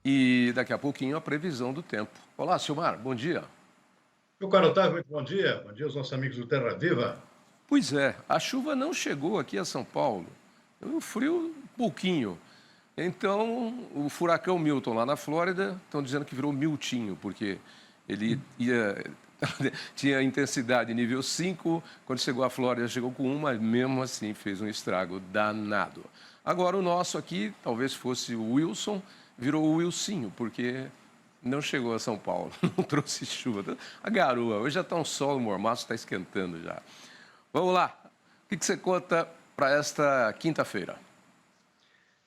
E daqui a pouquinho a previsão do tempo. Olá, Silmar, bom dia. Meu caro Otávio, muito bom dia. Bom dia aos nossos amigos do Terra Viva. Pois é, a chuva não chegou aqui a São Paulo. O frio, um pouquinho. Então, o furacão Milton lá na Flórida, estão dizendo que virou Miltinho, porque ele ia tinha intensidade nível 5. Quando chegou à Flórida chegou com 1, mas mesmo assim fez um estrago danado. Agora o nosso aqui, talvez fosse o Wilson, virou o Wilsinho, porque não chegou a São Paulo, não trouxe chuva. A garoa, hoje já está um sol, o mormaço está esquentando já. Vamos lá, o que você conta para esta quinta-feira?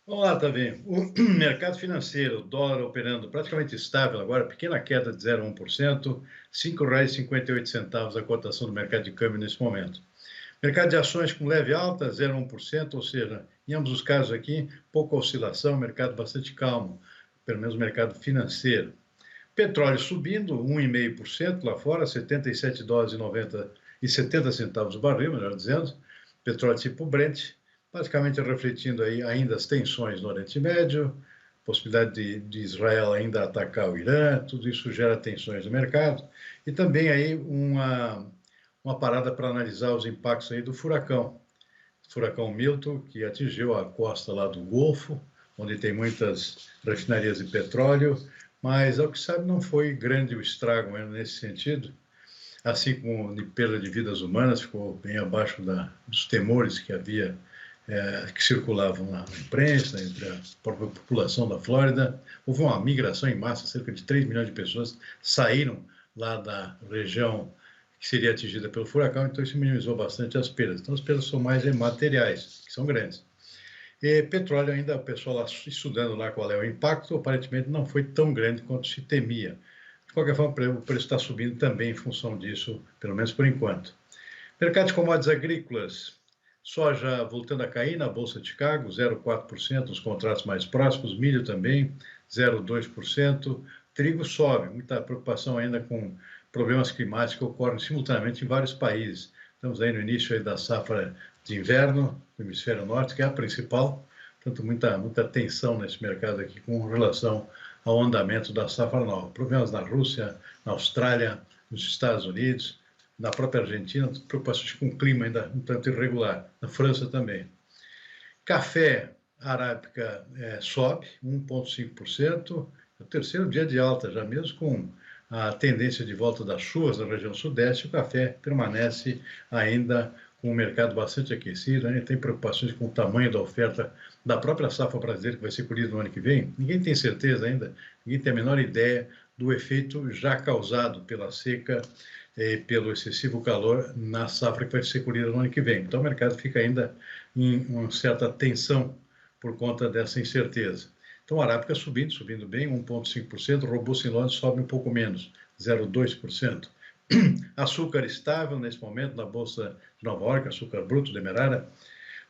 Olá, Tavinho. O mercado financeiro, o dólar operando praticamente estável agora, pequena queda de 0,1%, R$ 5,58 a cotação do mercado de câmbio nesse momento. Mercado de ações com leve alta, 0,1%, ou seja, em ambos os casos aqui, pouca oscilação, mercado bastante calmo, pelo menos o mercado financeiro. Petróleo subindo, 1,5% lá fora, 77 dólares e 90 e 70 centavos o barril, melhor dizendo. Petróleo tipo Brent, basicamente refletindo aí ainda as tensões no Oriente Médio, possibilidade de Israel ainda atacar o Irã, tudo isso gera tensões no mercado. E também aí uma parada para analisar os impactos aí do furacão Milton, que atingiu a costa lá do Golfo, onde tem muitas refinarias de petróleo, mas, ao que sabe, não foi grande o estrago nesse sentido, assim como de perda de vidas humanas, ficou bem abaixo dos temores que havia, que circulavam na imprensa, entre a própria população da Flórida. Houve uma migração em massa, cerca de 3 milhões de pessoas saíram lá da região que seria atingida pelo furacão, então isso minimizou bastante as perdas. Então, as perdas são mais materiais, que são grandes. E petróleo ainda, o pessoal lá estudando lá qual é o impacto, aparentemente não foi tão grande quanto se temia. De qualquer forma, o preço está subindo também em função disso, pelo menos por enquanto. Mercado de commodities agrícolas, soja voltando a cair na Bolsa de Chicago, 0,4%, os contratos mais próximos, milho também, 0,2%, trigo sobe, muita preocupação ainda com problemas climáticos que ocorrem simultaneamente em vários países. Estamos aí no início aí da safra de inverno do hemisfério norte, que é a principal, portanto, muita tensão nesse mercado aqui com relação ao andamento da safra nova. Problemas na Rússia, na Austrália, nos Estados Unidos, na própria Argentina, preocupações com o clima ainda um tanto irregular, na França também. Café arábica sobe 1,5%, é o terceiro dia de alta, já mesmo com a tendência de volta das chuvas na região sudeste, o café permanece ainda com o mercado bastante aquecido, ainda tem preocupações com o tamanho da oferta da própria safra brasileira que vai ser colhida no ano que vem. Ninguém tem certeza ainda, ninguém tem a menor ideia do efeito já causado pela seca e pelo excessivo calor na safra que vai ser colhida no ano que vem. Então o mercado fica ainda em uma certa tensão por conta dessa incerteza. Então, a arábica subindo bem, 1,5%, o robusto em Londres sobe um pouco menos, 0,2%. Açúcar estável nesse momento na Bolsa de Nova York, açúcar bruto, demerara.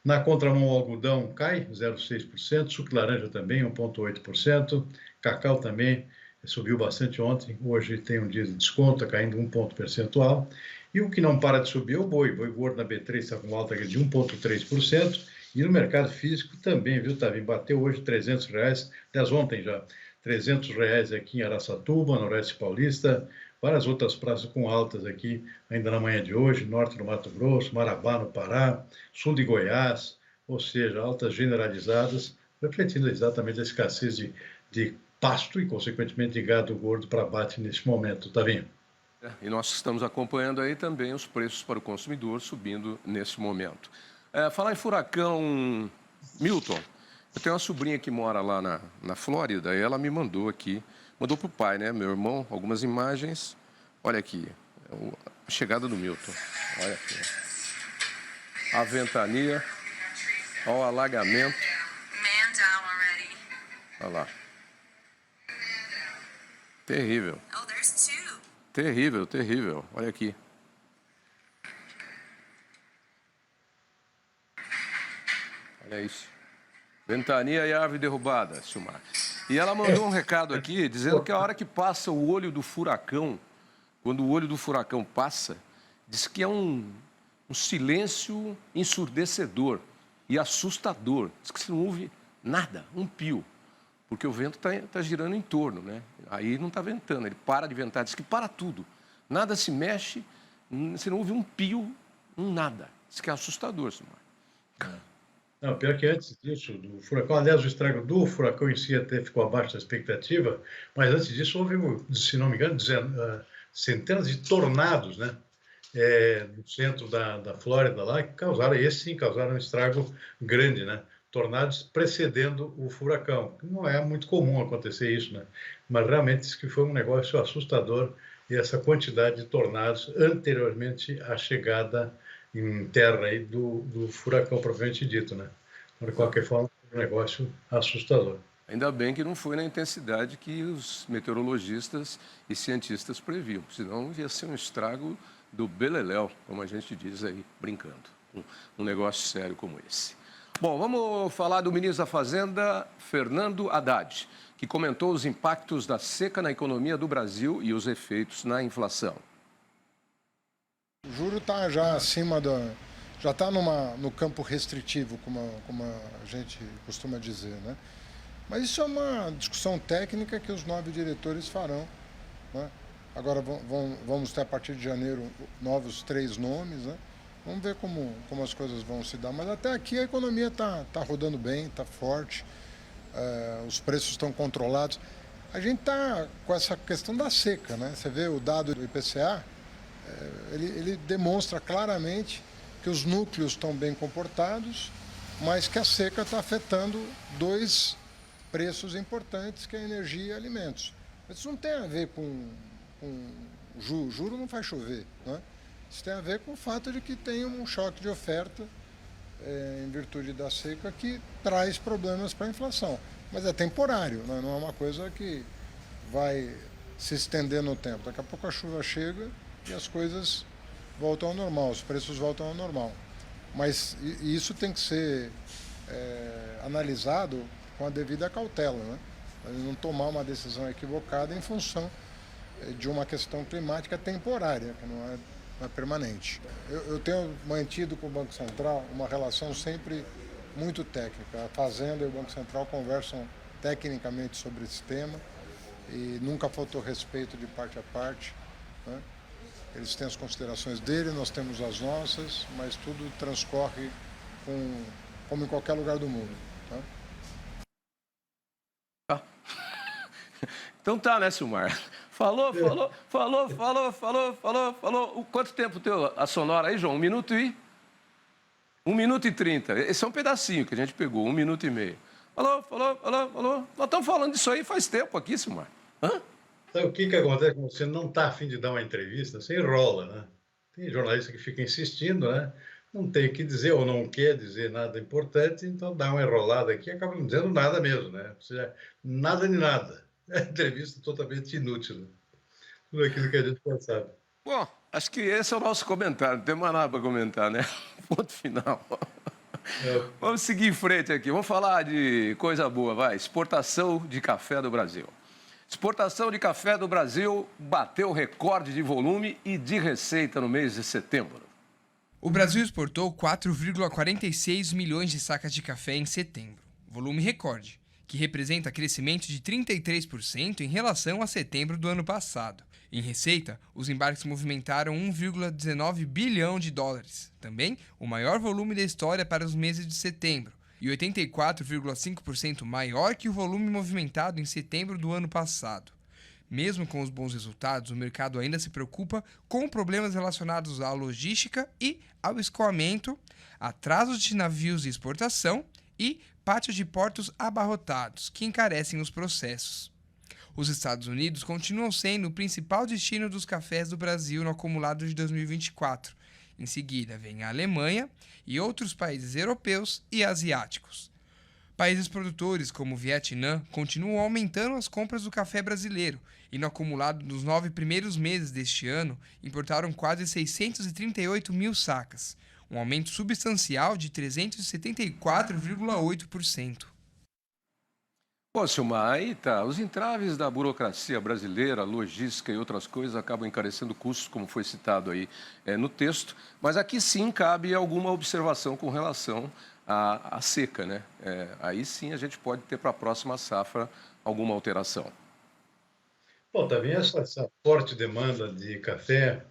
Na contramão, o algodão cai 0,6%, suco de laranja também 1,8%, cacau também subiu bastante ontem, hoje tem um dia de desconto, está caindo 1 ponto percentual. E o que não para de subir é o boi gordo na B3 está com alta de 1,3%, e no mercado físico também, viu, Tavinho? Bateu hoje R$ 300, aliás, ontem já, R$ 300 aqui em Araçatuba, Noroeste Paulista, várias outras praças com altas aqui, ainda na manhã de hoje, norte do Mato Grosso, Marabá, no Pará, sul de Goiás, ou seja, altas generalizadas, refletindo exatamente a escassez de pasto e, consequentemente, de gado gordo para abate nesse momento, Tavinho. E nós estamos acompanhando aí também os preços para o consumidor subindo nesse momento. Falar em furacão Milton, eu tenho uma sobrinha que mora lá na Flórida e ela me mandou aqui, mandou para o pai, né, meu irmão, algumas imagens. Olha aqui, a chegada do Milton. Olha aqui, a ventania, olha o alagamento. Olha lá. Terrível. Terrível, terrível. Olha aqui. Olha isso. Ventania e árvore derrubada, Silmar. E ela mandou um recado aqui dizendo que a hora que passa o olho do furacão, quando o olho do furacão passa, diz que é um silêncio ensurdecedor e assustador. Diz que você não ouve nada, um pio. porque o vento está girando em torno, né? Aí não está ventando, ele para de ventar, diz que para tudo. Nada se mexe, você não ouve um pio, um nada. Isso que é assustador, Silmar. Não, pior que antes disso, do furacão, aliás, o estrago do furacão em si até ficou abaixo da expectativa, mas antes disso houve, se não me engano, centenas de tornados, né? No centro da Flórida lá, que causaram, esse sim, causaram um estrago grande, né? Tornados precedendo o furacão. Não é muito comum acontecer isso, né? Mas realmente isso que foi um negócio assustador, e essa quantidade de tornados anteriormente à chegada em terra aí do furacão propriamente dito, né? Mas, de qualquer forma, é um negócio assustador. Ainda bem que não foi na intensidade que os meteorologistas e cientistas previam, senão ia ser um estrago do beleléu, como a gente diz aí, brincando. Um negócio sério como esse. Bom, vamos falar do ministro da Fazenda, Fernando Haddad, que comentou os impactos da seca na economia do Brasil e os efeitos na inflação. O juro está já acima já está no campo restritivo, como a gente costuma dizer, né? Mas isso é uma discussão técnica que os 9 diretores farão, né? Agora vamos ter a partir de janeiro novos 3 nomes, né? Vamos ver como as coisas vão se dar. Mas até aqui a economia tá rodando bem, está forte, os preços estão controlados. A gente está com essa questão da seca, né? Você vê o dado do IPCA, ele demonstra claramente que os núcleos estão bem comportados, mas que a seca está afetando 2 preços importantes, que é energia e alimentos. Mas isso não tem a ver com juro não faz chover, né? Isso tem a ver com o fato de que tem um choque de oferta em virtude da seca que traz problemas para a inflação. Mas é temporário, né? Não é uma coisa que vai se estender no tempo. Daqui a pouco a chuva chega e as coisas voltam ao normal, os preços voltam ao normal. Mas isso tem que ser analisado com a devida cautela, né? Não tomar uma decisão equivocada em função de uma questão climática temporária, que não é permanente. Eu tenho mantido com o Banco Central uma relação sempre muito técnica. A Fazenda e o Banco Central conversam tecnicamente sobre esse tema e nunca faltou respeito de parte a parte, né? Eles têm as considerações dele, nós temos as nossas, mas tudo transcorre como em qualquer lugar do mundo, tá? Então tá, né, Silmar? Falou. Quanto tempo teu a sonora aí, João? 1 minuto e... 1 minuto e 30. Esse é um pedacinho que a gente pegou, 1 minuto e meio. Falou. Nós estamos falando disso aí faz tempo aqui, Silmar. Hã? Sabe o que acontece quando você não está a fim de dar uma entrevista? Você enrola, né? Tem jornalista que fica insistindo, né? Não tem o que dizer ou não quer dizer nada importante, então dá uma enrolada aqui e acaba não dizendo nada mesmo, né? Ou seja, nada de nada. É entrevista totalmente inútil, né? Tudo aquilo que a gente pensava. Bom, acho que esse é o nosso comentário. Não tem mais nada para comentar, né? Ponto final. Vamos seguir em frente aqui. Vamos falar de coisa boa, vai. Exportação de café do Brasil. Exportação de café do Brasil bateu recorde de volume e de receita no mês de setembro. O Brasil exportou 4,46 milhões de sacas de café em setembro, volume recorde, que representa crescimento de 33% em relação a setembro do ano passado. Em receita, os embarques movimentaram 1,19 bilhão de dólares, também o maior volume da história para os meses de setembro, e 84,5% maior que o volume movimentado em setembro do ano passado. Mesmo com os bons resultados, o mercado ainda se preocupa com problemas relacionados à logística e ao escoamento, atrasos de navios de exportação e pátios de portos abarrotados, que encarecem os processos. Os Estados Unidos continuam sendo o principal destino dos cafés do Brasil no acumulado de 2024. Em seguida, vem a Alemanha e outros países europeus e asiáticos. Países produtores, como o Vietnã, continuam aumentando as compras do café brasileiro e, no acumulado dos 9 primeiros meses deste ano, importaram quase 638 mil sacas, um aumento substancial de 374,8%. Bom, Silmar, aí tá. Os entraves da burocracia brasileira, logística e outras coisas acabam encarecendo custos, como foi citado aí no texto. Mas aqui sim cabe alguma observação com relação a seca, né? Aí sim a gente pode ter para a próxima safra alguma alteração. Bom, também essa forte demanda de café,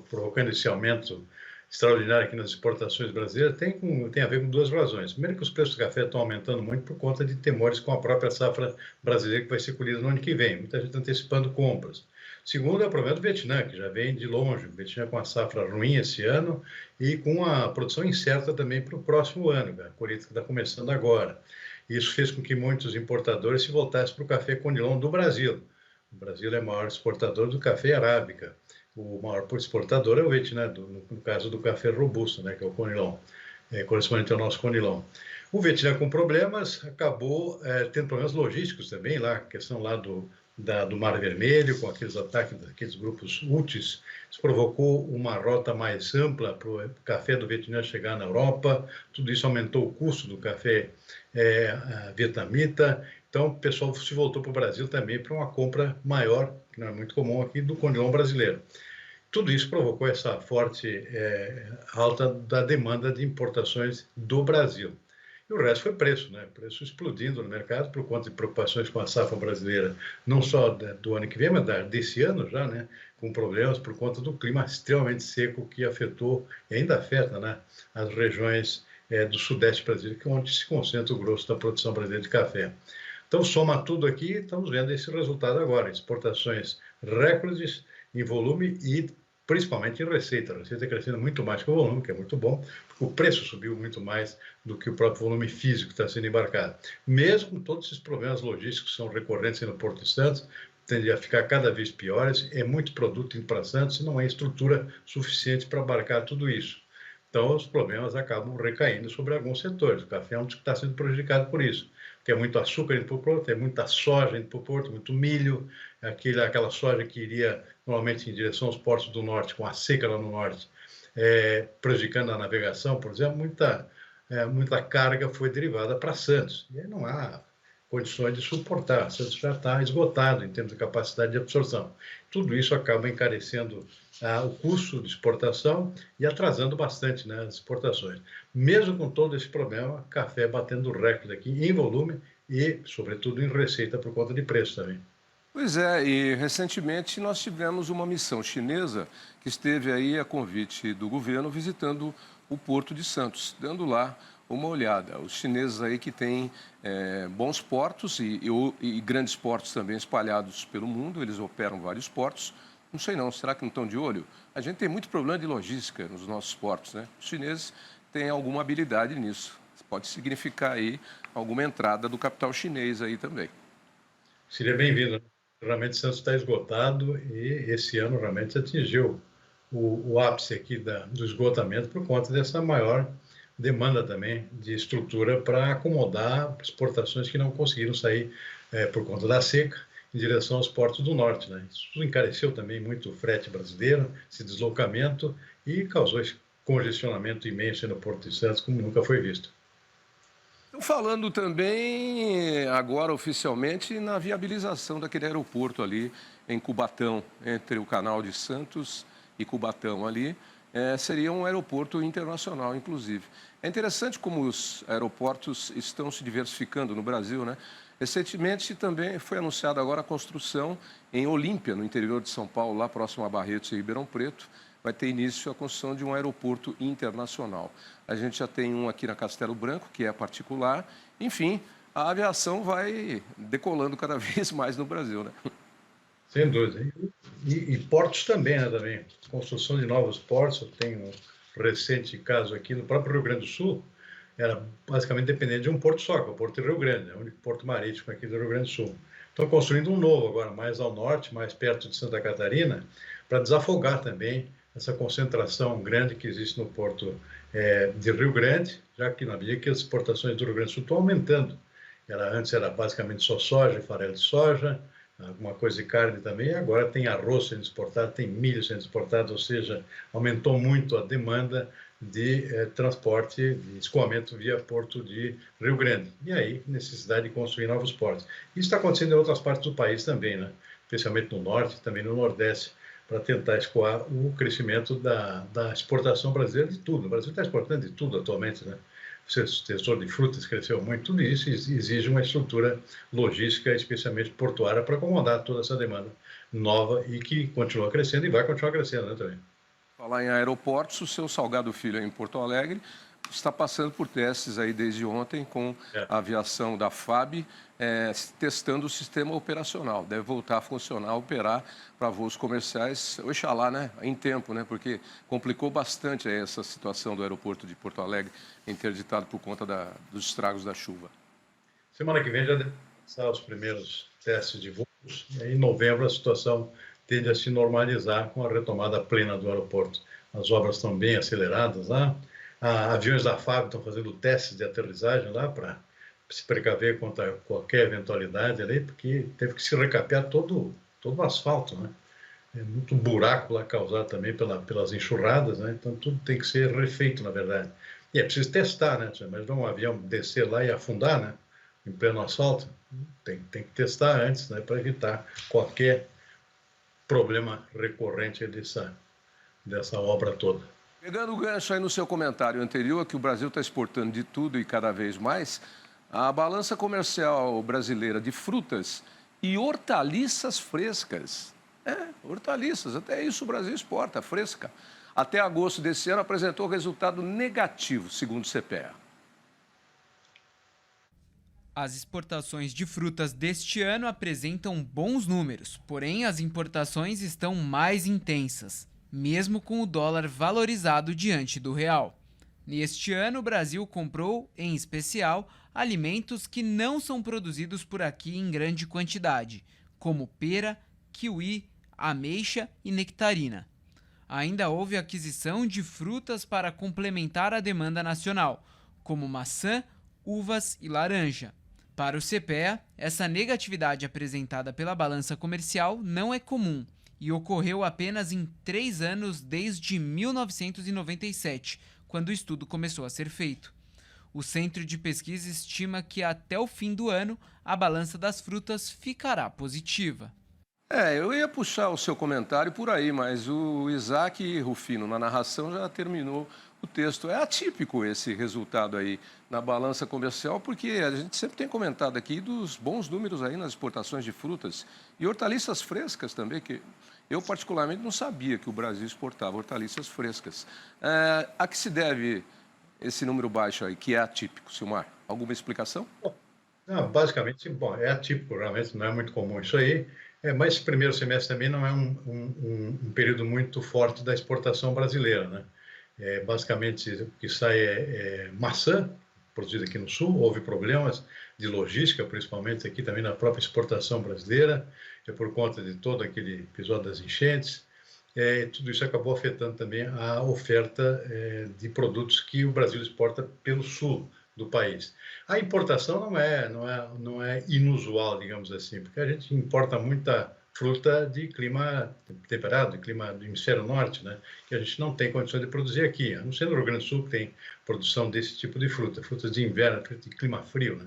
provocando esse aumento extraordinário aqui nas exportações brasileiras, tem a ver com duas razões. Primeiro, que os preços do café estão aumentando muito por conta de temores com a própria safra brasileira que vai ser colhida no ano que vem. Muita gente antecipando compras. Segundo, é o problema do Vietnã, que já vem de longe. O Vietnã com a safra ruim esse ano e com a produção incerta também para o próximo ano, a colheita que está começando agora. Isso fez com que muitos importadores se voltassem para o café conilon do Brasil. O Brasil é o maior exportador do café arábica. O maior exportador é o Vietnã, no caso do café robusto, né, que é o conilon, correspondente ao nosso conilon. O Vietnã com problemas, acabou tendo problemas logísticos também, lá, a questão lá do Mar Vermelho, com aqueles ataques daqueles grupos Houthis. Isso provocou uma rota mais ampla para o café do Vietnã chegar na Europa. Tudo isso aumentou o custo do café vietnamita. Então, o pessoal se voltou para o Brasil também para uma compra maior, que não é muito comum aqui, do conilon brasileiro. Tudo isso provocou essa forte alta da demanda de importações do Brasil. E o resto foi preço, né? Preço explodindo no mercado por conta de preocupações com a safra brasileira, não só do ano que vem, mas desse ano já, né? Com problemas por conta do clima extremamente seco que afetou e ainda afeta, né? As regiões do sudeste brasileiro, que é onde se concentra o grosso da produção brasileira de café. Então, soma tudo aqui, estamos vendo esse resultado agora. Exportações recordes em volume e principalmente em receita. A receita crescendo muito mais que o volume, que é muito bom, porque o preço subiu muito mais do que o próprio volume físico que está sendo embarcado. Mesmo com todos esses problemas logísticos que são recorrentes no Porto de Santos, tende a ficar cada vez piores, é muito produto indo para Santos e não é estrutura suficiente para abarcar tudo isso. Então, os problemas acabam recaindo sobre alguns setores. O café é um dos que está sendo prejudicado por isso. Tem muito açúcar indo para o porto, tem muita soja indo para o porto, muito milho, aquela soja que iria normalmente em direção aos portos do norte, com a seca lá no norte, prejudicando a navegação, por exemplo, muita carga foi derivada para Santos. E aí não há condições de suportar. Santos já está esgotado em termos de capacidade de absorção. Tudo isso acaba encarecendo o custo de exportação e atrasando bastante, né, as exportações. Mesmo com todo esse problema, café batendo recorde aqui em volume e, sobretudo, em receita por conta de preço também. Pois é, e recentemente nós tivemos uma missão chinesa que esteve aí a convite do governo visitando o Porto de Santos, dando lá uma olhada. Os chineses aí que têm bons portos e grandes portos também espalhados pelo mundo, eles operam vários portos. Não sei não, será que não estão de olho? A gente tem muito problema de logística nos nossos portos, né? Os chineses têm alguma habilidade nisso. Pode significar aí alguma entrada do capital chinês aí também. Seria bem-vindo. Realmente Santos está esgotado e esse ano realmente atingiu o ápice aqui do esgotamento por conta dessa maior demanda também de estrutura para acomodar exportações que não conseguiram sair por conta da seca em direção aos portos do norte, né? Isso encareceu também muito o frete brasileiro, esse deslocamento, e causou esse congestionamento imenso no Porto de Santos, como nunca foi visto. Falando também, agora oficialmente, na viabilização daquele aeroporto ali em Cubatão, entre o Canal de Santos e Cubatão ali, seria um aeroporto internacional, inclusive. É interessante como os aeroportos estão se diversificando no Brasil, né? Recentemente também foi anunciada agora a construção em Olímpia, no interior de São Paulo, lá próximo a Barretos e Ribeirão Preto, vai ter início a construção de um aeroporto internacional. A gente já tem um aqui na Castelo Branco, que é particular. Enfim, a aviação vai decolando cada vez mais no Brasil, né? Sem dúvida. E portos também, né, também. Construção de novos portos. Eu tenho um recente caso aqui no próprio Rio Grande do Sul. Era basicamente dependente de um porto só, que é o Porto de Rio Grande, é o único porto marítimo aqui do Rio Grande do Sul. Estão construindo um novo agora, mais ao norte, mais perto de Santa Catarina, para desafogar também essa concentração grande que existe no porto de Rio Grande, já que na medida que as exportações do Rio Grande do Sul estão aumentando. Antes era basicamente só soja, farelo de soja, alguma coisa de carne também, agora tem arroz sendo exportado, tem milho sendo exportado, ou seja, aumentou muito a demanda de transporte, de escoamento via Porto de Rio Grande. E aí, necessidade de construir novos portos. Isso está acontecendo em outras partes do país também, né? Especialmente no norte e também no nordeste, para tentar escoar o crescimento da exportação brasileira de tudo. O Brasil está exportando de tudo atualmente, né? setor de frutas cresceu muito, tudo isso exige uma estrutura logística, especialmente portuária, para acomodar toda essa demanda nova e que continua crescendo e vai continuar crescendo, né, também. Falar em aeroportos, o seu Salgado Filho aí em Porto Alegre está passando por testes aí desde ontem com a aviação da FAB, testando o sistema operacional. Deve voltar a funcionar, a operar para voos comerciais, oxalá, né, em tempo, né, porque complicou bastante aí essa situação do aeroporto de Porto Alegre, interditado por conta dos estragos da chuva. Semana que vem já deve começar os primeiros testes de voos, e aí, em novembro a situação tende a se normalizar com a retomada plena do aeroporto. As obras estão bem aceleradas lá. Aviões da FAB estão fazendo testes de aterrissagem lá para se precaver contra qualquer eventualidade ali, porque teve que se recapear todo o asfalto, né? É muito buraco lá causado também pelas enxurradas, né? Então tudo tem que ser refeito, na verdade. E é preciso testar, né? Mas um avião descer lá e afundar, né? Em pleno asfalto, tem que testar antes, né? Para evitar qualquer problema recorrente dessa obra toda. Pegando o gancho aí no seu comentário anterior, que o Brasil está exportando de tudo e cada vez mais, a balança comercial brasileira de frutas e hortaliças frescas. Hortaliças, até isso o Brasil exporta, fresca. Até agosto desse ano apresentou resultado negativo, segundo o CPEA. As exportações de frutas deste ano apresentam bons números, porém as importações estão mais intensas, mesmo com o dólar valorizado diante do real. Neste ano, o Brasil comprou, em especial, alimentos que não são produzidos por aqui em grande quantidade, como pera, kiwi, ameixa e nectarina. Ainda houve aquisição de frutas para complementar a demanda nacional, como maçã, uvas e laranja. Para o CPEA, essa negatividade apresentada pela balança comercial não é comum e ocorreu apenas em 3 anos desde 1997, quando o estudo começou a ser feito. O Centro de Pesquisa estima que até o fim do ano a balança das frutas ficará positiva. Eu ia puxar o seu comentário por aí, mas o Isaac Rufino, na narração, já terminou o texto. É atípico esse resultado aí na balança comercial, porque a gente sempre tem comentado aqui dos bons números aí nas exportações de frutas e hortaliças frescas também, que eu particularmente não sabia que o Brasil exportava hortaliças frescas. A que se deve esse número baixo aí, que é atípico, Silmar? Alguma explicação? Não, basicamente, bom, é atípico, realmente não é muito comum isso aí. Mas esse primeiro semestre também não é um período muito forte da exportação brasileira, né? Basicamente, o que sai é maçã, produzida aqui no Sul. Houve problemas de logística, principalmente aqui também na própria exportação brasileira, por conta de todo aquele episódio das enchentes. Tudo isso acabou afetando também a oferta de produtos que o Brasil exporta pelo Sul do país. A importação não é inusual, digamos assim, porque a gente importa muita fruta de clima temperado, de clima do hemisfério norte, né, que a gente não tem condições de produzir aqui, a não ser no Rio Grande do Sul, que tem produção desse tipo de frutas de inverno, de clima frio, né.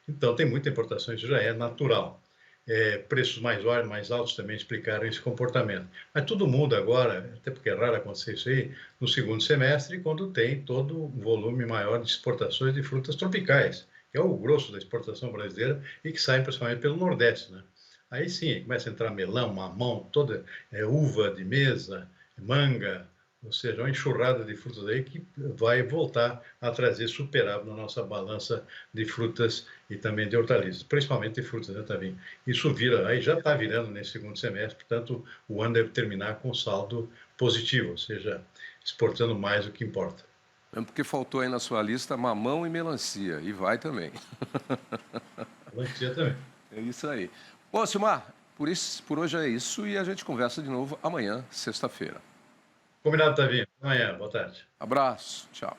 Então, tem muita importação, isso já é natural. Preços mais altos também explicaram esse comportamento. Mas tudo muda agora, até porque é raro acontecer isso aí, no segundo semestre, quando tem todo um volume maior de exportações de frutas tropicais, que é o grosso da exportação brasileira e que saem principalmente pelo Nordeste, né? Aí sim, começa a entrar melão, mamão, toda uva de mesa, manga, ou seja, uma enxurrada de frutas aí que vai voltar a trazer superávit na nossa balança de frutas e também de hortaliças, principalmente de frutas, né, também. Isso vira, aí já está virando nesse segundo semestre, portanto, o ano deve terminar com saldo positivo, ou seja, exportando mais do que importa. Mesmo porque faltou aí na sua lista mamão e melancia, e vai também. Melancia também. É isso aí. Bom, Silmar, por hoje é isso e a gente conversa de novo amanhã, sexta-feira. Combinado, Tavinho. Amanhã, boa tarde. Abraço, tchau.